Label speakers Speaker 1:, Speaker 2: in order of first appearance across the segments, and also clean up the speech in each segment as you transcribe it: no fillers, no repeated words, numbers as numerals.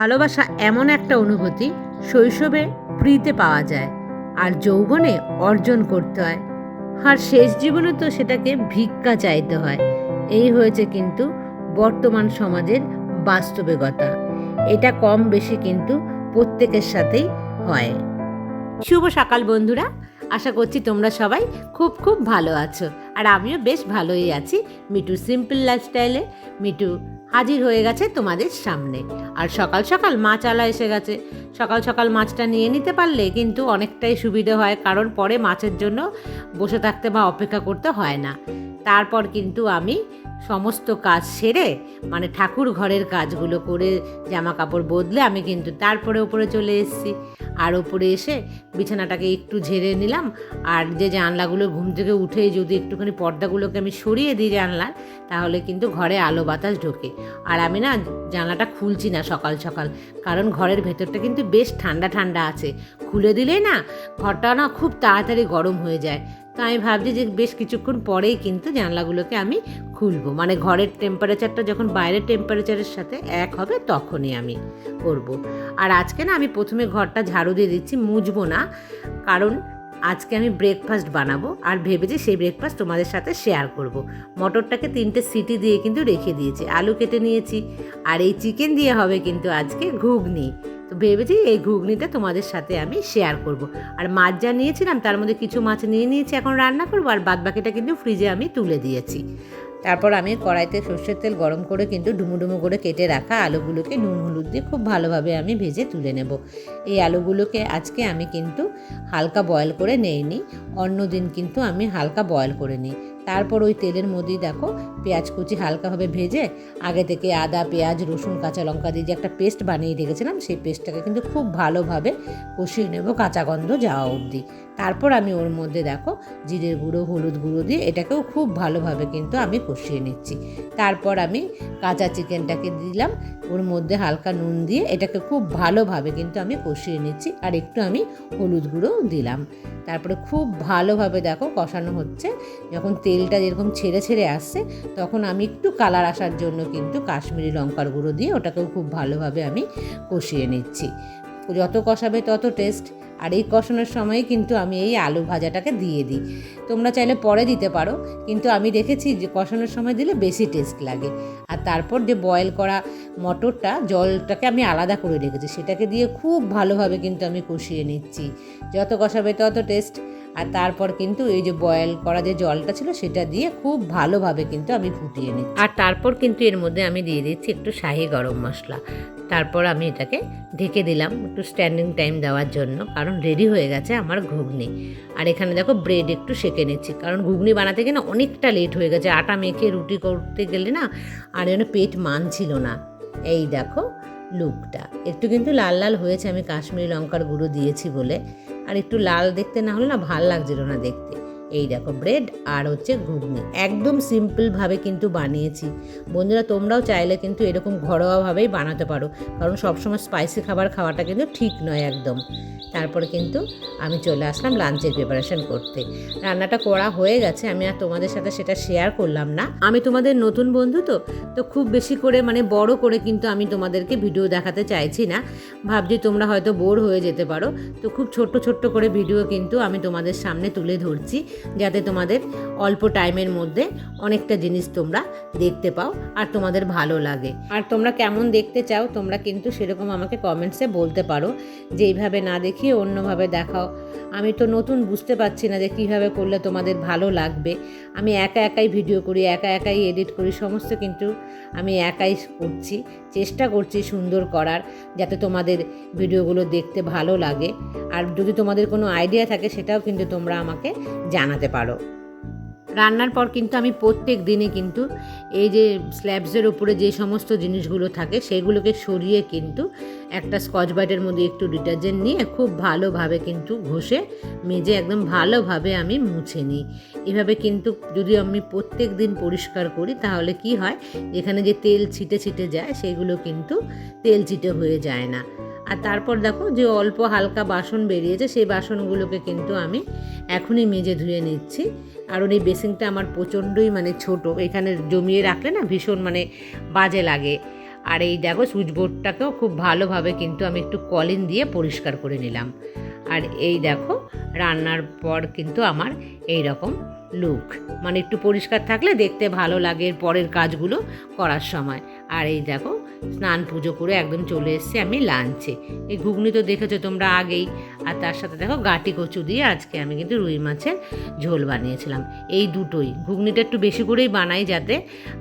Speaker 1: ভালোবাসা এমন একটা অনুভূতি শৈশবে ফ্রিতে পাওয়া যায় আর যৌবনে অর্জন করতে হয়, আর শেষ জীবনে তো সেটাকে ভিক্ষা চাইতে হয়। এই হয়েছে কিন্তু বর্তমান সমাজের বাস্তবিকতা। এটা কম বেশি কিন্তু প্রত্যেকের সাথেই হয়। শুভ সকাল বন্ধুরা, আশা করছি তোমরা সবাই খুব খুব ভালো আছো, আর আমিও বেশ ভালোই আছি। মিটু সিম্পল লাইফস্টাইলে মিটু হাজির হয়ে গেছে তোমাদের সামনে। আর সকাল সকাল মাছওয়ালা এসে গেছে। সকাল সকাল মাছটা নিয়ে নিতে পারলে কিন্তু অনেকটাই সুবিধা হয়, কারণ পরে মাছের জন্য বসে থাকতে বা অপেক্ষা করতে হয় না। তারপর কিন্তু আমি সমস্ত কাজ সেরে, মানে ঠাকুর ঘরের কাজগুলো করে জামা কাপড় বদলে আমি কিন্তু তারপরে উপরে চলে এসেছি। আর ওপরে এসে বিছানাটাকে একটু ঝেড়ে নিলাম, আর যে জানলাগুলো ঘুম থেকে উঠেই যদি একটুখানি পর্দাগুলোকে আমি সরিয়ে দিই জানলার, তাহলে কিন্তু ঘরে আলো বাতাস ঢোকে। আর আমি না জানলাটা খুলছি না সকাল সকাল, কারণ ঘরের ভেতরটা কিন্তু বেশ ঠান্ডা ঠান্ডা আছে। খুলে দিলেই না ঘরটা না খুব তাড়াতাড়ি গরম হয়ে যায়। তো আমি ভাবছি যে বেশ কিছুক্ষণ পরেই কিন্তু জানলাগুলোকে আমি খুলবো, মানে ঘরের টেম্পারেচারটা যখন বাইরের টেম্পারেচারের সাথে এক হবে তখনই আমি করব। আর আজকে না আমি প্রথমে ঘরটা ঝাড়ু দিয়ে দিচ্ছি, মুছবো না, কারণ আজকে আমি ব্রেকফাস্ট বানাবো আর ভেবেছি সেই ব্রেকফাস্ট তোমাদের সাথে শেয়ার করব। মটরটাকে 3টে সিটি দিয়ে কিন্তু রেখে দিয়েছি, আলু কেটে নিয়েছি, আর এই চিকেন দিয়ে হবে কিন্তু আজকে ঘুগনি। তো ভেবেছি এই ঘুগনিটা তোমাদের সাথে আমি শেয়ার করব। আর মাছ যা নিয়েছিলাম তার মধ্যে কিছু মাছ নিয়ে নিয়েছি, এখন রান্না করবো, আর বাদবাকিটা কিন্তু ফ্রিজে আমি তুলে দিয়েছি। তারপর আমি কড়াইতে সর্ষের তেল গরম করে কিন্তু ডুমো করে কেটে রাখা আলুগুলোকে নুন হলুদ দিয়ে খুব ভালোভাবে আমি ভেজে তুলে নেব। এই আলুগুলোকে আজকে আমি কিন্তু হালকা বয়েল করে নেইনি, অন্য দিন কিন্তু আমি হালকা বয়েল করে নিই। তারপর ওই তেলের মধ্যেই দেখো পেঁয়াজ কুচি হালকাভাবে ভেজে আগে থেকে আদা পেঁয়াজ রসুন কাঁচা লঙ্কা দিয়ে যে একটা পেস্ট বানিয়ে রেখেছিলাম, সেই পেস্টটাকে কিন্তু খুব ভালোভাবে কষিয়ে নেব কাঁচা গন্ধ যাওয়া অবধি। তারপর আমি ওর মধ্যে দেখো জিরের গুঁড়ো হলুদ গুঁড়ো দিয়ে এটাকেও খুব ভালোভাবে কিন্তু আমি কষিয়ে নিচ্ছি। তারপর আমি কাঁচা চিকেনটাকে দিলাম, ওর মধ্যে হালকা নুন দিয়ে এটাকে খুব ভালোভাবে কিন্তু আমি কষিয়ে নিচ্ছি, আর একটু আমি হলুদ গুঁড়ো দিলাম। তারপরে খুব ভালোভাবে দেখো কষানো হচ্ছে। যখন তেলটা যেরকম ছেড়ে ছেড়ে আসছে, তখন আমি একটু কালার আসার জন্য কিন্তু কাশ্মীরি লঙ্কার গুঁড়ো দিয়ে ওটাকেও খুব ভালোভাবে আমি কষিয়ে নিচ্ছি। যত কষাবে তত টেস্ট। আর এই কষানোর সময় কিন্তু আমি এই আলু ভাজাটাকে দিয়ে দিই। তোমরা চাইলে পরে দিতে পারো, কিন্তু আমি দেখেছি যে কষানোর সময় দিলে বেশি টেস্ট লাগে। আর তারপর যে বয়েল করা মটরটা জলটাকে আমি আলাদা করে রেখেছি, সেটাকে দিয়ে খুব ভালোভাবে কিন্তু আমি কষিয়ে নিচ্ছি। যত কষাবে তত টেস্ট। আর তারপর কিন্তু এই যে বয়েল করা যে জলটা ছিল সেটা দিয়ে খুব ভালোভাবে কিন্তু আমি ফুটিয়ে নিচ্ছি। আর তারপর কিন্তু এর মধ্যে আমি দিয়ে দিচ্ছি একটু শাহি গরম মশলা। তারপর আমি এটাকে ঢেকে দিলাম একটু স্ট্যান্ডিং টাইম দেওয়ার জন্য, কারণ রেডি হয়ে গেছে আমার ঘুগনি। আর এখানে দেখো ব্রেড একটু সেঁকে নিচ্ছি, কারণ ঘুগনি বানাতে গিয়ে না অনেকটা লেট হয়ে গেছে। আটা মেখে রুটি করতে গেলে না আর যেন পেট মানছিল না। এই দেখো লুকটা একটু কিন্তু লাল লাল হয়েছে, আমি কাশ্মীরি লঙ্কার গুঁড়ো দিয়েছি বলে। আর একটু লাল দেখতে না হলে না ভাল লাগছিল না দেখতে। এই দেখো ব্রেড আর হচ্ছে ঘুগনি, একদম সিম্পলভাবে কিন্তু বানিয়েছি। বন্ধুরা তোমরাও চাইলে কিন্তু এরকম ঘরোয়াভাবেই বানাতে পারো, কারণ সবসময় স্পাইসি খাবার খাওয়াটা কিন্তু ঠিক নয় একদম। তারপরে কিন্তু আমি চলে আসলাম লাঞ্চের প্রিপারেশন করতে। রান্নাটা করা হয়ে গেছে, আমি আর তোমাদের সাথে সেটা শেয়ার করলাম না। আমি তোমাদের নতুন বন্ধু তো খুব বেশি করে মানে বড় করে কিন্তু আমি তোমাদেরকে ভিডিও দেখাতে চাইছি না। ভাবছি তোমরা হয়তো বোর হয়ে যেতে পারো, তো খুব ছোট্ট ছোট্ট করে ভিডিও কিন্তু আমি তোমাদের সামনে তুলে ধরছি, যাতে তোমাদের অল্প টাইমের মধ্যে অনেকটা জিনিস তোমরা দেখতে পাও আর তোমাদের ভালো লাগে। আর তোমরা কেমন দেখতে চাও তোমরা কিন্তু সেরকম আমাকে কমেন্টসে বলতে পারো, যে এইভাবে না দেখিয়ে অন্যভাবে দেখাও। আমি তো নতুন, বুঝতে পারছি না যে কীভাবে করলে তোমাদের ভালো লাগবে। আমি একা একাই ভিডিও করি, একা একাই এডিট করি, সমস্ত কিন্তু আমি একাই করছি। চেষ্টা করছি সুন্দর করার, যাতে তোমাদের ভিডিওগুলো দেখতে ভালো লাগে। আর যদি তোমাদের কোনো আইডিয়া থাকে সেটাও কিন্তু তোমরা আমাকে জানাতে পারো। রান্নার পর কিন্তু আমি প্রত্যেক দিনে কিন্তু এই যে স্ল্যাবসের উপরে যে সমস্ত জিনিসগুলো থাকে সেগুলোকে সরিয়ে কিন্তু একটা স্কচ ব্রাইটের মধ্যে একটু ডিটারজেন্ট নিয়ে খুব ভালোভাবে কিন্তু ঘষে মেজে একদম ভালোভাবে আমি মুছে নিই। এভাবে কিন্তু যদি আমি প্রত্যেক দিন পরিষ্কার করি তাহলে কি হয়, এখানে যে তেল ছিটে ছিটে যায় সেগুলো কিন্তু তেল চিটে হয়ে যায় না। আর তারপর দেখো যে অল্প হালকা বাসন বেরিয়েছে সেই বাসনগুলোকে কিন্তু আমি এখনই মেজে ধুয়ে নিচ্ছি। কারণ এই বেসিনটা আমার প্রচণ্ডই মানে ছোট, এখানে জমিয়ে রাখলে না ভীষণ মানে বাজে লাগে। আর এই দেখো সুইচবোর্ডটাকেও খুব ভালোভাবে কিন্তু আমি একটু কলিন দিয়ে পরিষ্কার করে নিলাম। আর এই দেখো রান্নার পর কিন্তু আমার এই রকম লুক, মানে একটু পরিষ্কার থাকলে দেখতে ভালো লাগে পরের কাজগুলো করার সময়। আর এই দেখো স্নান পুজো করে একদম চলে এসেছি আমি লাঞ্চে। এই ঘুগনি তো দেখেছো তোমরা আগেই, আর তার সাথে দেখো গাটি কচু দিয়ে আজকে আমি কিন্তু রুই মাছের ঝোল বানিয়েছিলাম। এই দুটোই, ঘুগনিটা একটু বেশি করেই বানাই যাতে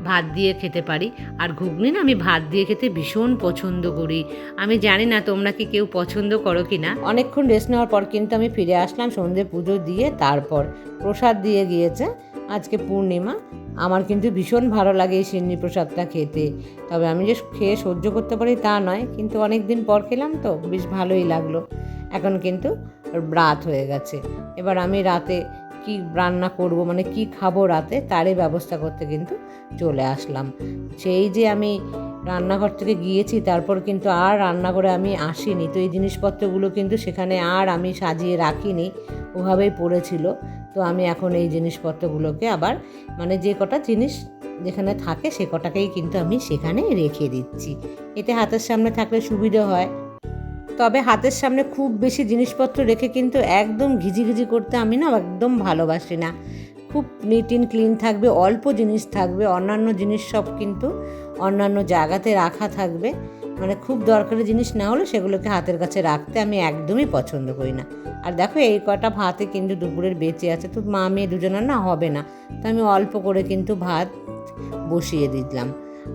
Speaker 1: ভাত দিয়ে খেতে পারি। আর ঘুগনি না আমি ভাত দিয়ে খেতে ভীষণ পছন্দ করি। আমি জানি না তোমরা কি কেউ পছন্দ করো কি না। অনেকক্ষণ রেস্ট নেওয়ার পর কিন্তু আমি ফিরে আসলাম সন্ধ্যে পুজো দিয়ে, তারপর প্রসাদ দিয়ে গিয়েছে আজকে পূর্ণিমা। আমার কিন্তু ভীষণ ভালো লাগে এই সিন্নি প্রসাদটা খেতে। তবে আমি যে খেয়ে সহ্য করতে পারি তা নয়, কিন্তু অনেক দিন পর খেলাম তো বেশ ভালোই লাগলো। এখন কিন্তু রাত হয়ে গেছে, এবার আমি রাতে কি রান্না করব, মানে কি খাবো রাতে, তারই ব্যবস্থা করতে কিন্তু চলে আসলাম। সেই যে আমি রান্নাঘর থেকে গিয়েছি, তারপর কিন্তু আর রান্নাঘরে আমি আসিনি। তো এই জিনিসপত্রগুলো কিন্তু সেখানে আর আমি সাজিয়ে রাখিনি, ওভাবেই পড়েছিল। তো আমি এখন এই জিনিসপত্রগুলোকে আবার, মানে যে কটা জিনিস যেখানে থাকে সে কটাকেই কিন্তু আমি সেখানে রেখে দিচ্ছি। এতে হাতের সামনে থাকলে সুবিধা হয়। তবে হাতের সামনে খুব বেশি জিনিসপত্র রেখে কিন্তু একদম ঘিজি করতে আমি না একদম ভালোবাসি না। খুব নিট অ্যান্ড ক্লিন থাকবে, অল্প জিনিস থাকবে, অন্যান্য জিনিস সব কিন্তু অন্যান্য জায়গাতে রাখা থাকবে। মানে খুব দরকারি জিনিস না হলে সেগুলোকে হাতের কাছে রাখতে আমি একদমই পছন্দ করি না। আর দেখো এই কটা ভাতে কিন্তু দুপুরের বেঁচে আছে, তো মা মেয়ে দুজনের না হবে না, তো আমি অল্প করে কিন্তু ভাত বসিয়ে দিলাম।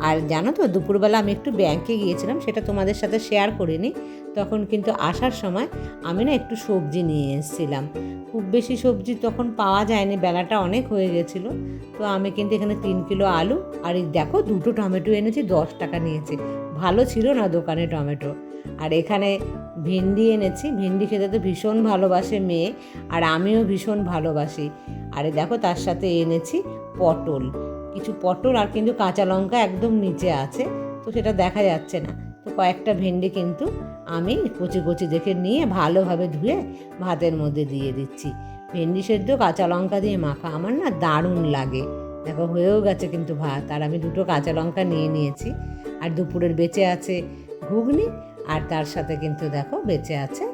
Speaker 1: আর জানো তো দুপুরবেলা আমি একটু ব্যাংকে গিয়েছিলাম, সেটা তোমাদের সাথে শেয়ার করিনি। তখন কিন্তু আসার সময় আমি না একটু সবজি নিয়ে এসেছিলাম। খুব বেশি সবজি তখন পাওয়া যায়নি, বেলাটা অনেক হয়ে গেছিলো। তো আমি কিন্তু এখানে 3 কিলো আলু আর এই দেখো 2টো টমেটো এনেছি, 10 টাকা নিয়েছে। ভালো ছিল না দোকানে টমেটো। আর এখানে ভেন্ডি এনেছি, ভেন্ডি খেতে তো ভীষণ ভালোবাসে মেয়ে, আর আমিও ভীষণ ভালোবাসি। আরে দেখো তার সাথে এনেছি পটল, কিছু পটল, আর কিন্তু কাঁচা লঙ্কা একদম নিচে আছে, তো সেটা দেখা যাচ্ছে না। তো কয়েকটা ভেন্ডি কিন্তু আমি কচি কচি দেখে নিয়ে ভালোভাবে ধুয়ে ভাতের মধ্যে দিয়ে দিচ্ছি। ভেন্ডি সেদ্ধ কাঁচা লঙ্কা দিয়ে মাখা আমার না দারুণ লাগে। দেখো হয়েও গেছে কিন্তু ভাত, আর আমি 2টো কাঁচা লঙ্কা নিয়ে নিয়েছি। আর দুপুরের বেঁচে আছে ঘুগনি, আর তার সাথে কিন্তু দেখো বেঁচে আছে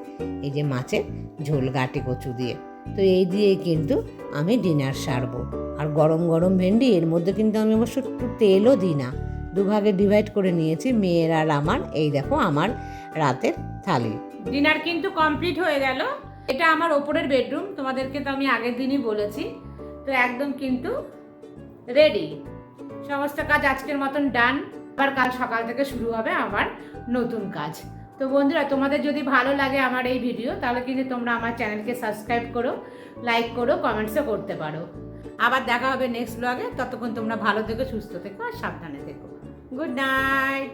Speaker 1: এই যে মাছের ঝোল গাটি কচু দিয়ে। তো এই দিয়েই কিন্তু আমি ডিনার সারবো। আর গরম গরম ভেন্ডি, এর মধ্যে কিন্তু আমি অবশ্য একটু তেলও দিই না, দুভাগে ডিভাইড করে নিয়েছি মেয়ের আর আমার। এই দেখো আমার রাতের থালি। ডিনার কিন্তু কমপ্লিট হয়ে গেল। এটা আমার ওপরের বেডরুম, তোমাদেরকে তো আমি আগের দিনই বলেছি। তো একদম কিন্তু রেডি, সমস্ত কাজ আজকের মতন ডান। আবার কাল সকাল থেকে শুরু হবে আমার নতুন কাজ। তো বন্ধুরা, তোমাদের যদি ভালো লাগে আমার এই ভিডিও, তাহলে কিন্তু তোমরা আমার চ্যানেলকে সাবস্ক্রাইব করো, লাইক করো, কমেন্টসও করতে পারো। আবার দেখা হবে নেক্সট ব্লগে। ততক্ষণ তোমরা ভালো থেকো, সুস্থ থেকো আর সাবধানে থেকো। Good night.